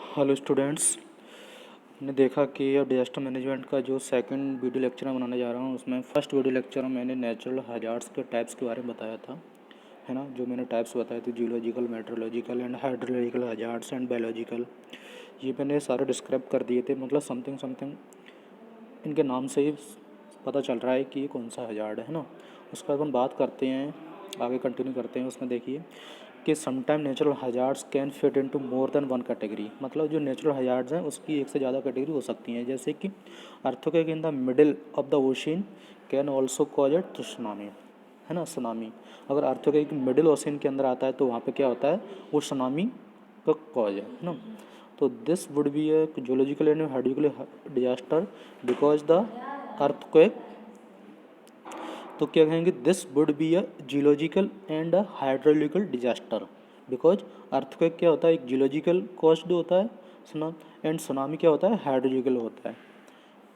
Hello students. ने देखा कि अब डिजास्टर मैनेजमेंट का जो सेकंड वीडियो लेक्चर मैं बनाने जा रहा हूँ, उसमें फर्स्ट वीडियो लेक्चर में मैंने नेचुरल हजार्ड्स के टाइप्स के बारे में बताया था, है ना। जो मैंने टाइप्स बताए थे, geological, metrological and hydrological hazards and biological, ये मैंने सारे डिस्क्राइब कर दिए थे। मतलब समथिंग समथिंग इनके नाम से ही पता चल रहा है कि ये कौन सा हजार्ड है ना। उसके बाद हम बात करते हैं, आगे कंटिन्यू करते हैं। उसमें देखिए कि sometime natural hazards can fit into more than one category. मतलब जो नेचुरल हजार्ड्स हैं उसकी एक से ज़्यादा कैटेगरी हो सकती हैं। जैसे कि earthquake in the middle of the ocean can also cause A tsunami, है ना। सुनामी अगर अर्थक्वेक मिडिल ओशन के अंदर आता है तो वहाँ पे क्या होता है, वो सुनामी का कॉज है ना। तो this would be A geological and hydrological disaster because the earthquake, तो क्या कहेंगे, this would be a geological and a hydrological disaster because earthquake क्या होता है, एक जियोलॉजिकल कॉज्ड होता है सुना, एंड सुनामी क्या होता है, हाइड्रोलॉजिकल होता है।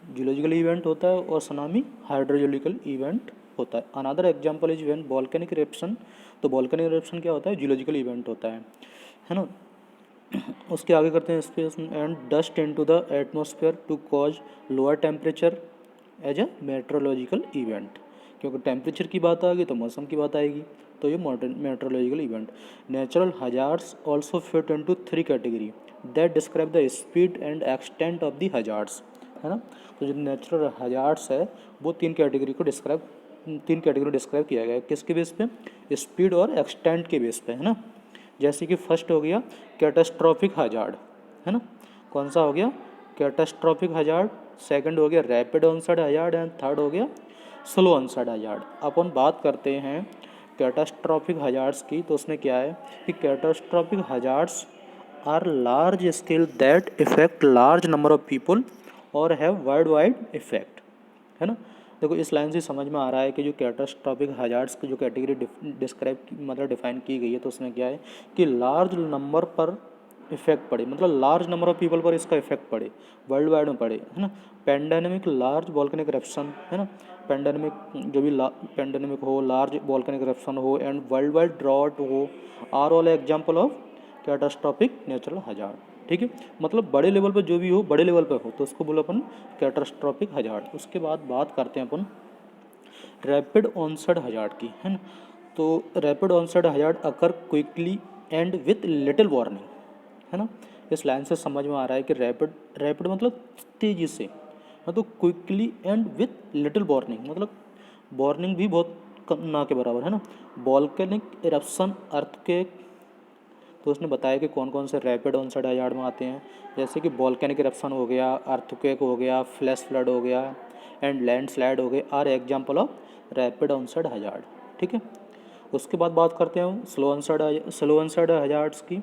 जियोलॉजिकल इवेंट होता है और सुनामी हाइड्रोलॉजिकल इवेंट होता है। Another example is when volcanic eruption, तो वोल्केनिक इरप्शन क्या होता है, जियोलॉजिकल इवेंट होता है ना। उसके आगे करते हैं space and dust into the atmosphere to cause lower temperature as a metrological event. क्योंकि टेम्परेचर की बात आ गई तो मौसम की बात आएगी, तो ये metrological event. Natural hazards also fit into three category that describe the speed and extent of the hazards, है ना। तो जो नेचुरल हजार्ड्स है वो तीन कैटेगरी डिस्क्राइब किया गया है। किसके बेस पे, स्पीड और एक्सटेंट के बेस पे, है ना। जैसे कि फर्स्ट हो गया कैटास्ट्रॉफिक हजार्ड, है ना। कौन सा हो गया, कैटास्ट्रॉफिक हजार्ड। सेकंड हो गया rapid onset hazard and third हो गया स्लो ऑनसेट हजार्ड। अपन बात करते हैं कैटास्ट्रॉफिक हजार्ड्स की, तो उसमें क्या है कि catastrophic hazards are large scale that effect large number of people or have world wide effect, है ना। देखो इस लाइन से समझ में आ रहा है कि जो कैटास्ट्रॉफिक हजार्ड्स की जो कैटेगरी डिस्क्राइब मतलब डिफाइन की गई है, तो उसमें क्या है कि लार्ज नंबर पर इफेक्ट पड़े, मतलब लार्ज नंबर ऑफ पीपल पर इसका इफेक्ट पड़े, वर्ल्ड वाइड में पड़े, है ना। पेंडेमिक, लार्ज वॉल्केनिक इरप्शन, है ना। पेंडेमिक, जो भी पेंडेमिक हो, लार्ज वॉल्केनिक इरप्शन हो एंड वर्ल्ड वाइड ड्रॉट हो, are all example of catastrophic natural hazard. ठीक है, मतलब बड़े लेवल पर जो भी हो, बड़े लेवल पर हो तो उसको बोलो अपन कैटास्ट्रॉफिक हजार्ड। उसके बाद बात करते हैं अपन रैपिड ऑनसेट हजार्ड की, है ना। तो rapid onset hazard occur quickly and with little warning, है ना। इस लाइन से समझ में आ रहा है कि रैपिड, रैपिड मतलब तेज़ी से, मतलब quickly and with little warning, मतलब वार्निंग भी बहुत कम ना के बराबर, है ना। वॉल्केनिक इरप्शन, अर्थक्वेक, तो उसने बताया कि कौन कौन से रैपिड ऑनसेट हजार्ड में आते हैं। जैसे कि वॉल्केनिक इरप्शन हो गया, अर्थक्वेक हो गया, फ्लैश फ्लड हो गया एंड लैंडस्लाइड हो गए, are example of rapid onset hazard. ठीक है, उसके बाद बात करते हैं स्लो ऑनसेट हजार्ड्स की।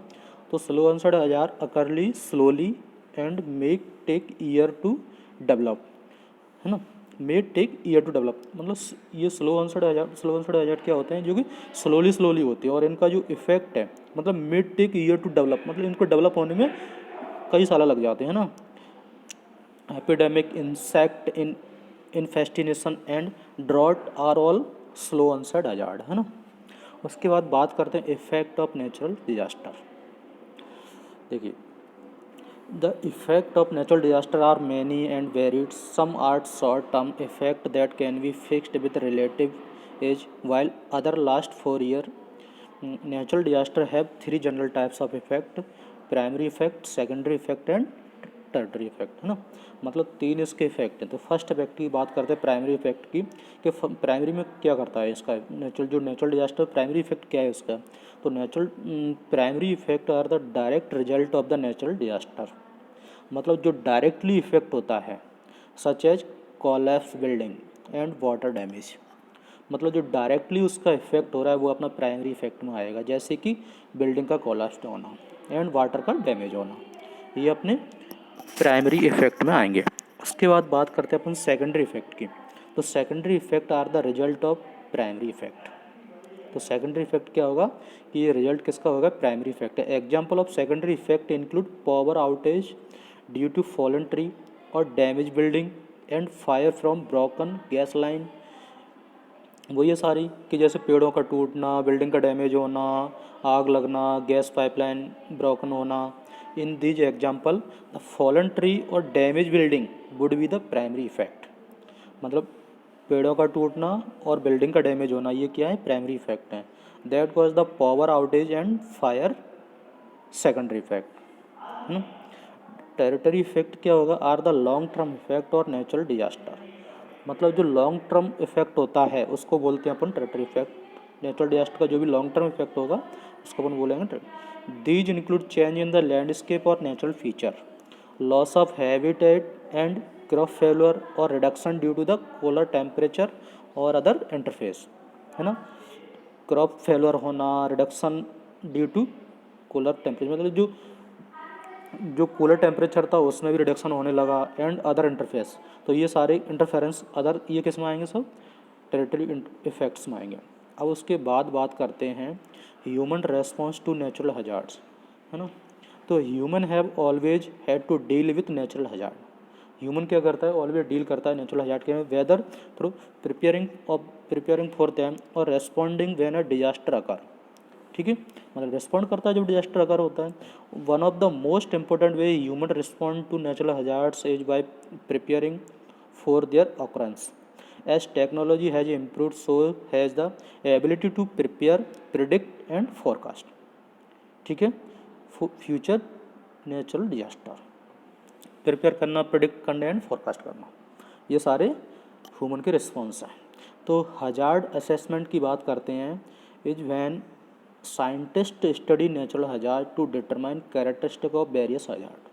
तो slow onset hazard occur slowly and make take year to develop, है ना। May take year to develop, मतलब ये स्लो ऑनसेट हजार्ड क्या होते हैं, जो कि स्लोली होते हैं और इनका जो इफेक्ट है मतलब mid take year to develop, मतलब इनको डेवलप होने में कई साल लग जाते हैं ना। Epidemic, insect in infestation and drought are all slow onset hazard, है ना। उसके बाद बात करते हैं इफेक्ट ऑफ नेचुरल डिजास्टर। देखिए the effect of natural disaster are many and varied. Some are short-term effect that can be fixed with relative age, while other last for year. Natural disaster have three general types of effect: primary effect, secondary effect and tertiary effect, है ना। मतलब तीन इसके effect हैं। तो first effect की बात करते हैं प्राइमरी इफेक्ट की, कि प्राइमरी में क्या करता है इसका नेचुरल डिजास्टर, प्राइमरी इफेक्ट क्या है इसका। तो primary effect are the direct result of the natural disaster, मतलब जो डायरेक्टली इफेक्ट होता है, such as collapse building and water damage. मतलब जो डायरेक्टली उसका इफेक्ट हो रहा है वो अपना प्राइमरी इफेक्ट में आएगा, जैसे कि बिल्डिंग का कोलैप्स होना एंड वाटर का डैमेज होना, ये अपने प्राइमरी इफेक्ट में आएंगे। उसके बाद बात करते हैं अपन सेकेंडरी इफेक्ट की। तो secondary effect are the result of primary effect. तो सेकेंडरी इफेक्ट क्या होगा कि ये रिजल्ट किसका होगा, प्राइमरी इफेक्ट है। Example of secondary effect include power outage due to fallen tree और damage building and fire from broken gas line. वो ये सारी कि जैसे पेड़ों का टूटना, बिल्डिंग का डैमेज होना, आग लगना, गैस पाइपलाइन ब्रोकन होना, in these example the fallen tree और damage building would be the primary effect. मतलब पेड़ों का टूटना और बिल्डिंग का डैमेज होना ये क्या है, प्राइमरी इफेक्ट है। That cause the power outage and fire secondary effect है ना। टेरिटरी इफेक्ट क्या होगा, are the long term effect और नेचुरल डिजास्टर। मतलब जो लॉन्ग टर्म इफेक्ट होता है उसको बोलते हैं अपन टेरिटरी इफेक्ट। नेचुरल डिजास्टर का जो भी लॉन्ग टर्म इफेक्ट होगा उसको अपन बोलेंगे। These include change in the landscape और natural feature, loss of habitat and crop failure और reduction due to the cooler temperature और अदर इंटरफेस है ना। क्रॉप फेल्योर होना, reduction due to cooler temperature, मतलब जो कूलर टेम्परेचर था उसमें भी रिडक्शन होने लगा, एंड अदर इंटरफेस। तो ये सारे इंटरफेरेंस अदर ये किस में आएंगे, सब टेरिटरी इफेक्ट्स में आएंगे। अब उसके बाद बात करते हैं human response to natural hazards है ना। तो human have always had to deal with natural hazard. Human क्या करता है, ऑलवेज डील करता है नेचुरल हजार्ड के, whether through preparing for them और responding when a disaster occur. ठीक है, मतलब रिस्पॉन्ड करता है जब डिजास्टर अकर होता है। One of the most important way human respond to natural hazards is by preparing for their occurrence. As technology has improved so has the ability to prepare, predict and forecast. ठीक है, future natural disaster, prepare करना, predict करना and forecast करना, ये सारे human के response हैं। तो हजार्ड असेसमेंट की बात करते हैं, is when scientist study natural hazard to determine characteristic of various hazard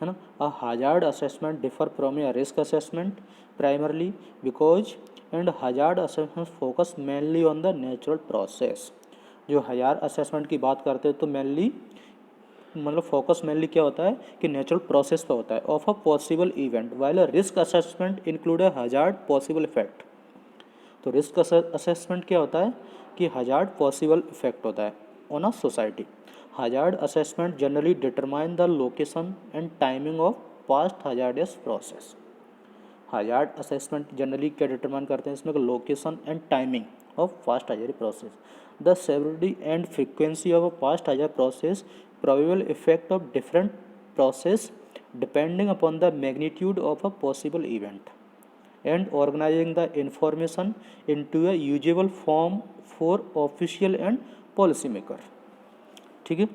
है ना। A hazard assessment differ from a risk assessment primarily because and hazard assessment focus mainly on the natural process. जो hazard assessment की बात करते हैं तो mainly मतलब focus mainly क्या होता है कि नेचुरल प्रोसेस पे होता है of a possible event, while a risk assessment include a hazard possible effect. तो रिस्क असेसमेंट क्या होता है कि हजार्ड पॉसिबल इफेक्ट होता है on a society. Hazard assessment generally determine the location and timing of past hazardous process. Hazard assessment generally क्या determine करते हैं इसमें, location and timing of past hazard process, the severity and frequency of a past hazard process, probable effect of different process depending upon the magnitude of a possible event, and organizing the information into a usable form for official and policy maker। ठीक है,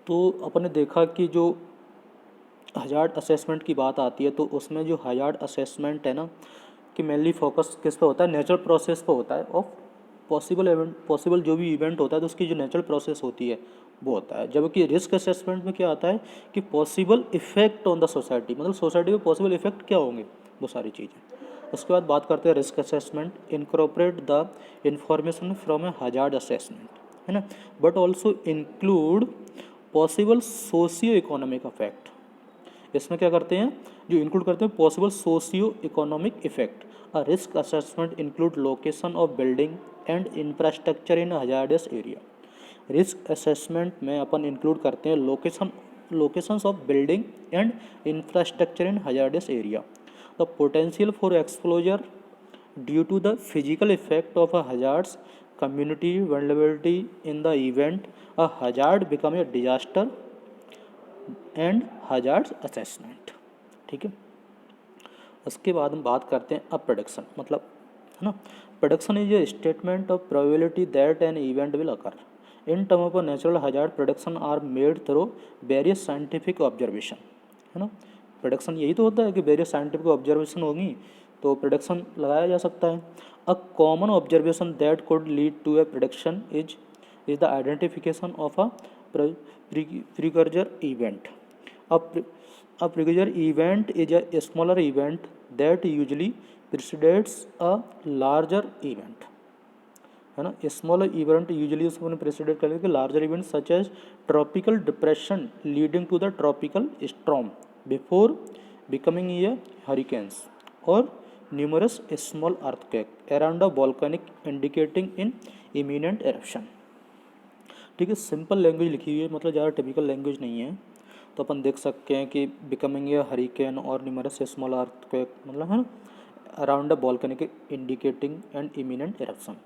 तो अपन ने देखा कि जो hazard assessment की बात आती है तो उसमें जो हजार्ड असेसमेंट है ना कि मेनली फोकस किस पे होता है, नेचुरल प्रोसेस पे होता है ऑफ पॉसिबल इवेंट। पॉसिबल जो भी इवेंट होता है तो उसकी जो नेचुरल प्रोसेस होती है वो होता है। जबकि रिस्क असेसमेंट में क्या आता है कि possible effect on the society, मतलब सोसाइटी में पॉसिबल इफेक्ट क्या होंगे वो सारी चीज़ें। उसके बाद बात करते हैं risk assessment incorporate the information from a hazard assessment है ना, but also include possible socio economic effect. इसमें क्या करते हैं, जो इंक्लूड करते हैं possible socio economic effect. A risk assessment include location of building and infrastructure in hazardous area. Risk assessment में अपन इंक्लूड करते हैं locations of building and infrastructure in hazardous area, the potential for exposure due to the physical effect of a hazards, community vulnerability in the event a hazard become a disaster and hazard assessment. ठीक है, उसके बाद हम बात करते हैं अब prediction, मतलब है ना, prediction is a statement of probability that an event will occur in term of natural hazard. Prediction are made through various scientific observation है ना। प्रेडिक्शन यही तो होता है कि वेरियस साइंटिफिक ऑब्जर्वेशन होगी तो प्रेडिक्शन लगाया जा सकता है। A common observation that could lead to a prediction is the identification of a precursor event. A precursor event is a smaller event that usually precedes a larger event है ना। Smaller event usually उसको precede करेंगे larger event such as tropical depression leading to the tropical storm before becoming a hurricanes or numerous small earthquake around a volcanic indicating in imminent eruption. ठीक है, simple language लिखी हुई है, मतलब ज़्यादा typical language नहीं है। तो अपन देख सकते हैं कि becoming a hurricane or numerous small earthquake मतलब है ना around a volcanic indicating and imminent eruption.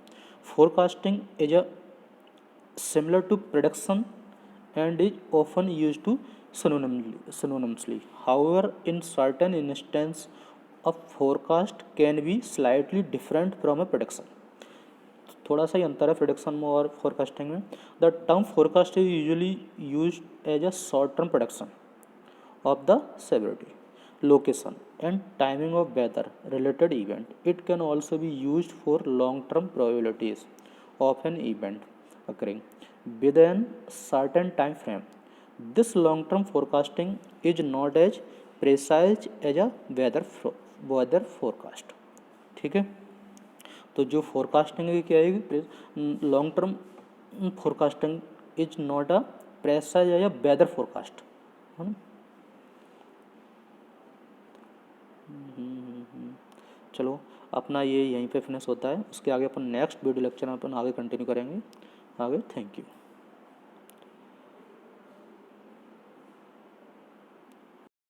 Forecasting is a similar to prediction and is often used to synonymously. However, in certain instances, a forecast can be slightly different from a prediction. थोड़ा सा ही अंतर है prediction में और forecasting में. The term forecast is usually use as a short term prediction of the severity, location, and timing of weather related event. It can also be used for long term probabilities of an event occurring within certain time frame. This long term forecasting is not as precise as a weather forecast. ठीक है. तो जो forecasting है क्या है, long term forecasting is not a precise या weather forecast है ना. चलो अपना ये यहीं पे फिनिश होता है. उसके आगे अपन नेक्स्ट वीडियो लेक्चर में अपन आगे कंटिन्यू करेंगे आगे. Thank you.